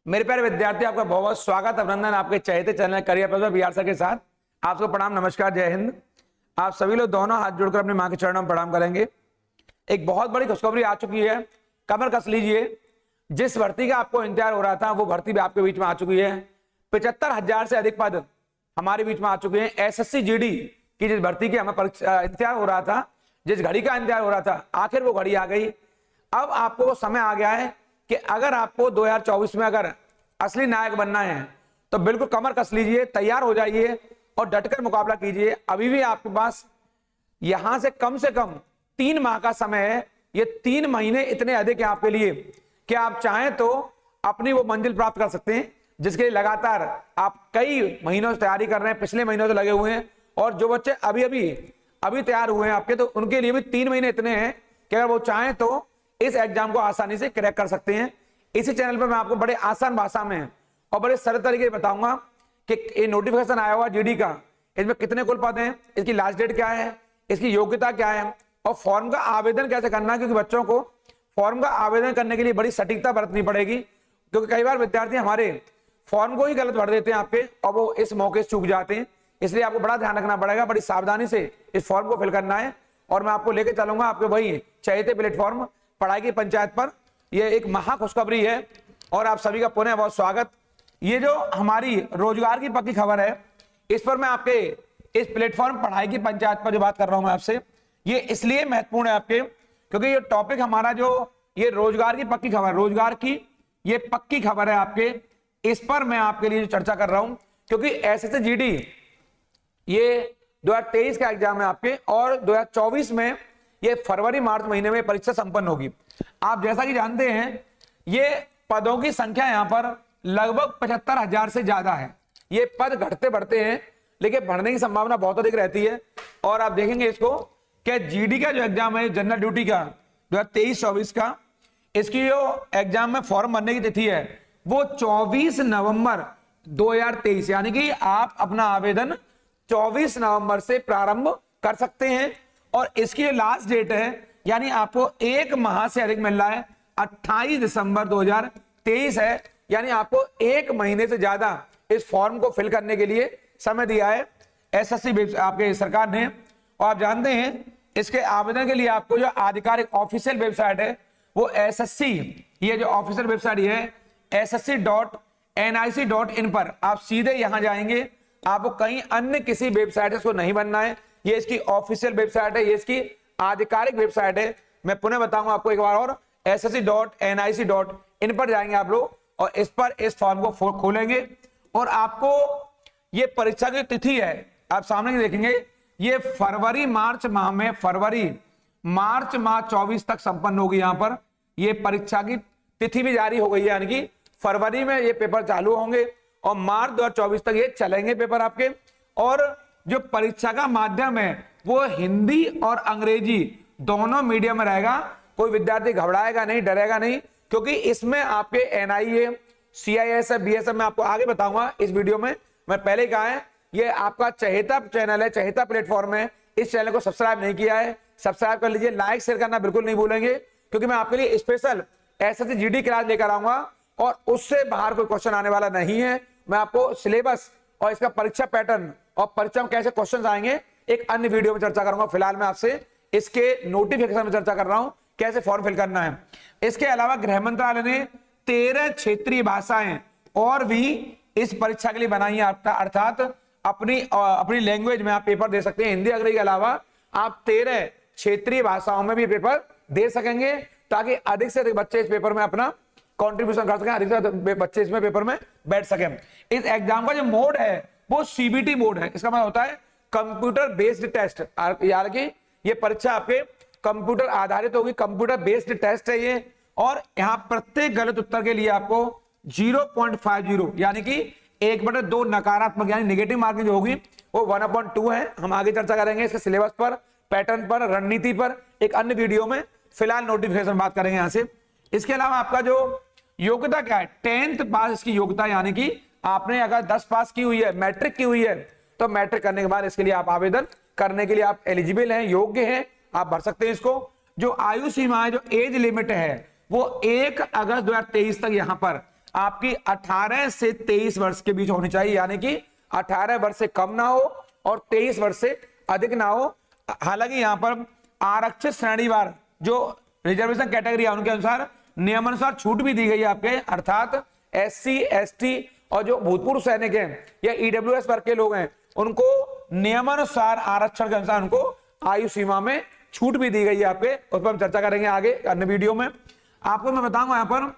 मेरे प्यारे विद्यार्थी, आपका बहुत बहुत स्वागत अभिनंदन आपके चहेते channel career plus Bihar sir के साथ। आपको प्रणाम, नमस्कार, जय हिंद। आप सभी लोग दोनों हाथ जोड़कर अपनी मां के चरणों में प्रणाम करेंगे। एक बहुत बड़ी खुशखबरी आ चुकी है, कमर कस लीजिए। जिस भर्ती का आपको इंतजार हो रहा था वो भर्ती भी आपके बीच में आ चुकी है। 75,000 से अधिक पद हमारे बीच में आ चुके हैं। एसएससी जीडी की जिस भर्ती की हमें इंतजार हो रहा था, जिस घड़ी का इंतजार हो रहा था, आखिर वो घड़ी आ गई। अब आपको वो समय आ गया है कि अगर आपको 2024 में अगर असली नायक बनना है तो बिल्कुल कमर कस लीजिए, तैयार हो जाइए और डटकर मुकाबला कीजिए। अभी भी आपके पास यहां से कम 3 माह का समय है। ये 3 महीने इतने अधिक हैं आपके लिए कि आप चाहें तो अपनी वो मंजिल प्राप्त कर सकते हैं, जिसके लिए लगातार आप कई महीनों से तैयारी कर रहे हैं, पिछले महीनों से लगे हुए हैं। और जो बच्चे अभी तैयार हुए हैं आपके, तो उनके लिए भी 3 महीने इतने हैं कि अगर वो चाहें तो इस एग्जाम को आसानी से क्रैक कर सकते हैं। इसी चैनल पर मैं आपको बड़े आसान भाषा में और बड़े सरल तरीके से बताऊंगा कि ये नोटिफिकेशन आया हुआ जीडी का, इसमें कितने कुल पद हैं, इसकी लास्ट डेट क्या है, इसकी योग्यता क्या है और फॉर्म का आवेदन कैसे करना है। क्योंकि बच्चों को फॉर्म का आवेदन करने के लिए बड़ी सटीकता बरतनी पड़ेगी, क्योंकि कई बार विद्यार्थी हमारे फॉर्म को ही गलत भर देते हैं आपके, और वो इस मौके से चूक जाते हैं। इसलिए आपको बड़ा ध्यान रखना पड़ेगा, बड़ी सावधानी से इस फॉर्म को फिल करना है। और मैं आपको लेकर चलूंगा आपके वही चहेते प्लेटफॉर्म पढ़ाई की पंचायत पर। यह एक महा खुशखबरी है और आप सभी का पुनः बहुत स्वागत। ये जो हमारी रोजगार की पक्की खबर है, इस पर मैं आपके इस प्लेटफॉर्म पढ़ाई की पंचायत पर जो बात कर रहा हूं मैं आपसे, ये इसलिए महत्वपूर्ण है आपके, क्योंकि ये टॉपिक हमारा जो ये रोजगार की पक्की खबर, रोजगार की ये पक्की खबर है आपके, इस पर मैं आपके लिए चर्चा कर रहा हूं। क्योंकि एसएससी जीडी ये 2023 का एग्जाम है आपके, और 2024 में ये फरवरी मार्च महीने में परीक्षा संपन्न होगी। आप जैसा कि जानते हैं ये पदों की संख्या यहां पर लगभग 75,000 से ज्यादा है। ये पद घटते बढ़ते हैं, लेकिन बढ़ने की संभावना बहुत अधिक रहती है। और आप देखेंगे इसको कि जीडी का जो एग्जाम है जनरल ड्यूटी का 2023-24 का, इसकी जो एग्जाम में फॉर्म भरने की तिथि है वो 24 नवंबर 2023, यानी कि आप अपना आवेदन 24 नवंबर से प्रारंभ कर सकते हैं। और इसकी लास्ट डेट है, यानी आपको 1 माह से अधिक मिल रहा है, 28 दिसंबर 2023 है। यानी आपको 1 महीने से ज्यादा इस फॉर्म को फिल करने के लिए समय दिया है एसएससी आपके सरकार ने। और आप जानते हैं इसके आवेदन के लिए आपको जो आधिकारिक ऑफिशियल वेबसाइट है वो एसएससी, ये जो ऑफिशियल वेबसाइट है ssc.nic.in पर आप सीधे यहां जाएंगे। आपको कहीं अन्य किसी वेबसाइट से नहीं बनना है, ये इसकी ऑफिशियल वेबसाइट है, ये इसकी आधिकारिक वेबसाइट है। मैं पुनः बताऊंगा आपको एक बार और, ssc.nic.in पर जाएंगे आप लोग और इस पर इस फॉर्म को खोलेंगे। और आपको ये परीक्षा की तिथि है, आप सामने देखेंगे, ये फरवरी मार्च माह 24 तक संपन्न होगी। यहां पर ये परीक्षा की तिथि भी जारी हो गई है, यानी कि फरवरी में ये पेपर चालू होंगे और मार्च 2024 तक ये चलेंगे पेपर आपके। और जो परीक्षा का माध्यम है वो हिंदी और अंग्रेजी दोनों मीडियम में रहेगा। कोई विद्यार्थी घबराएगा नहीं, डरेगा नहीं, क्योंकि इसमें आपके एनआईए, सीआईएसएफ, बीएसएफ में आपको आगे बताऊंगा इस वीडियो में। मैं पहले ही कहा है ये आपका चहेता चैनल है, चहेता प्लेटफॉर्म है। इस चैनल को सब्सक्राइब नहीं किया है, सब्सक्राइब कर लीजिए, लाइक शेयर करना बिल्कुल नहीं भूलेंगे, क्योंकि मैं आपके लिए स्पेशल एसएससी जीडी क्लास लेकर आऊंगा और उससे बाहर कोई क्वेश्चन आने वाला नहीं है। मैं आपको सिलेबस और इसका परीक्षा पैटर्न और परीक्षा में कैसे क्वेश्चन आएंगे एक अन्य वीडियो में चर्चा करूंगा। फिलहाल मैं आपसे इसके नोटिफिकेशन में चर्चा कर रहा हूं, कैसे फॉर्म फिल करना है। इसके अलावा गृह मंत्रालय ने 13 क्षेत्रीय भाषाएं और भी इस परीक्षा के लिए बनाई है, अर्थात अपनी लैंग्वेज में आप पेपर दे सकते हैं। हिंदी अंग्रेजी के अलावा आप 13 क्षेत्रीय भाषाओं में भी पेपर दे सकेंगे, ताकि अधिक से अधिक बच्चे इस पेपर में अपना कंट्रीब्यूशन कर सकें, अधिक से अधिक बच्चे इसमें पेपर में बैठ सकें। इस एग्जाम का जो मोड है वो सीबीटी मोड है। इसका मतलब होता है कंप्यूटर बेस्ड टेस्ट, यानी कि ये परीक्षा आपके कंप्यूटर आधारित होगी, कंप्यूटर बेस्ड टेस्ट है ये। और यहाँ प्रत्येक गलत उत्तर के लिए आपको 0.50, यानी कि 1/2 नकारात्मक यानी नेगेटिव मार्किंग जो होगी वो 1/2 है। हम आगे चर्चा करेंगे इसके सिलेबस पर, पैटर्न पर, रणनीति पर एक अन्य वीडियो में। फिलहाल नोटिफिकेशन बात करेंगे यहां से। इसके अलावा आपका जो योग्यता क्या है, 10th पास इसकी योग्यता, यानी कि आपने अगर 10 पास की हुई है, मैट्रिक की हुई है, तो मैट्रिक करने के बाद इसके लिए आप आवेदन करने के लिए आप एलिजिबल हैं, योग्य हैं, आप भर सकते हैं इसको। जो आयु सीमा है, जो एज लिमिट है, वो 1 अगस्त 2023 तक यहां पर आपकी 18 से 23 वर्ष के बीच होनी चाहिए, यानी कि 18 वर्ष से कम ना हो और 23 वर्ष से अधिक ना हो। हालांकि यहाँ पर आरक्षित श्रेणीवार जो रिजर्वेशन कैटेगरी है उनके अनुसार नियमानुसार छूट भी दी गई है आपके, अर्थात SC ST और जो भूतपूर्व सैनिक हैं या EWS वर्ग के लोग हैं उनको नियमानुसार आरक्षण के अनुसार उनको आयु सीमा में छूट भी दी गई है आपके। उस पर हम चर्चा करेंगे आगे अन्य वीडियो में। आपको मैं बताऊंगा यहाँ पर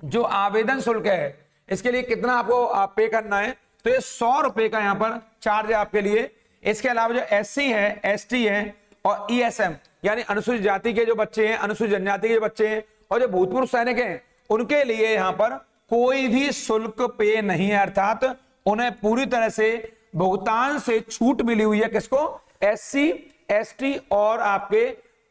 जो आवेदन शुल्क है इसके लिए कितना आपको पे करना है, तो ये 100 रुपए का यहाँ पर चार्ज है आपके लिए। इसके अलावा जो SC है ST है और ESM यानी अनुसूचित जाति के जो बच्चे हैं, अनुसूचित जनजाति के जो बच्चे हैं और जो भूतपूर्व सैनिक हैं उनके लिए यहाँ पर कोई भी शुल्क पे नहीं है, अर्थात उन्हें पूरी तरह से भुगतान से छूट मिली हुई है। किसको? SC ST और आपके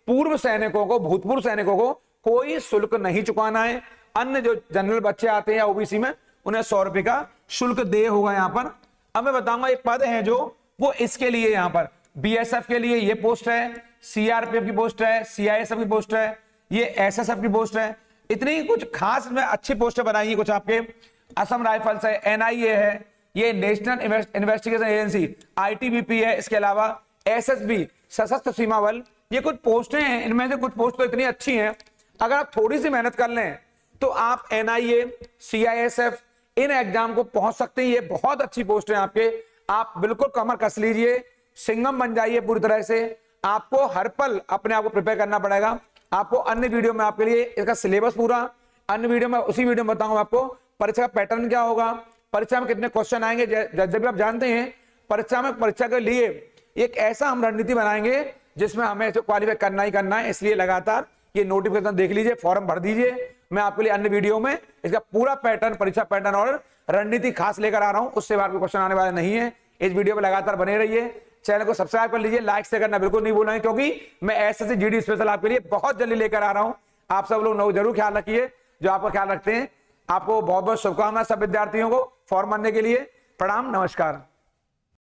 पूर्व सैनिकों को, भूतपूर्व सैनिकों को कोई शुल्क नहीं चुकाना है। अन्य जो जनरल बच्चे आते हैं या OBC में उन्हें 100 रुपए का शुल्क दे होगा यहाँ पर। अब मैं बताऊंगा एक पद है जो वो इसके लिए यहाँ पर BSF के लिए ये पोस्ट है, CRPF की पोस्ट है, CISF की पोस्ट है, ये SSF की पोस्ट है। इतनी कुछ खास में अच्छी पोस्टें बनाई है कुछ आपके। असम राइफल्स है, NIA है, ये नेशनल इन्वेस्टिगेशन एजेंसी ITBP है, इसके अलावा SSB सशस्त्र सीमा बल। ये कुछ पोस्टें हैं, इनमें से कुछ पोस्ट तो इतनी अच्छी हैं, अगर आप थोड़ी सी मेहनत कर लें तो आप NIA CISF इन एग्जाम को पहुंच सकते हैं। ये बहुत अच्छी पोस्ट है आपके, आप बिल्कुल कमर कस लीजिए, सिंघम बन जाइए पूरी तरह से। आपको हर पल अपने आप को प्रिपेयर करना पड़ेगा। आपको अन्य वीडियो में आपके लिए इसका सिलेबस पूरा अन्य वीडियो में, उसी वीडियो में बताऊंगा आपको परीक्षा का पैटर्न क्या होगा, परीक्षा में कितने क्वेश्चन आएंगे। जब भी आप जानते हैं परीक्षा के लिए एक ऐसा हम रणनीति बनाएंगे जिसमें हमें क्वालिफाई करना ही करना है। इसलिए लगातार ये नोटिफिकेशन देख लीजिए, फॉर्म भर दीजिए। मैं आपके लिए अन्य वीडियो में इसका पूरा पैटर्न, परीक्षा पैटर्न और रणनीति खास लेकर आ रहा हूं, उससे बाहर कोई क्वेश्चन आने वाले नहीं है। इस वीडियो में लगातार बने रहिए, चैनल को सब्सक्राइब कर लीजिए, लाइक से करना बिल्कुल नहीं भूलें, क्योंकि मैं SSC GD स्पेशल आपके लिए बहुत जल्दी लेकर आ रहा हूं। आप सब लोग जरूर ख्याल रखिए जो आपका ख्याल रखते हैं। आपको बहुत बहुत शुभकामनाएं सब विद्यार्थियों को फॉर्म भरने के लिए। प्रणाम, नमस्कार।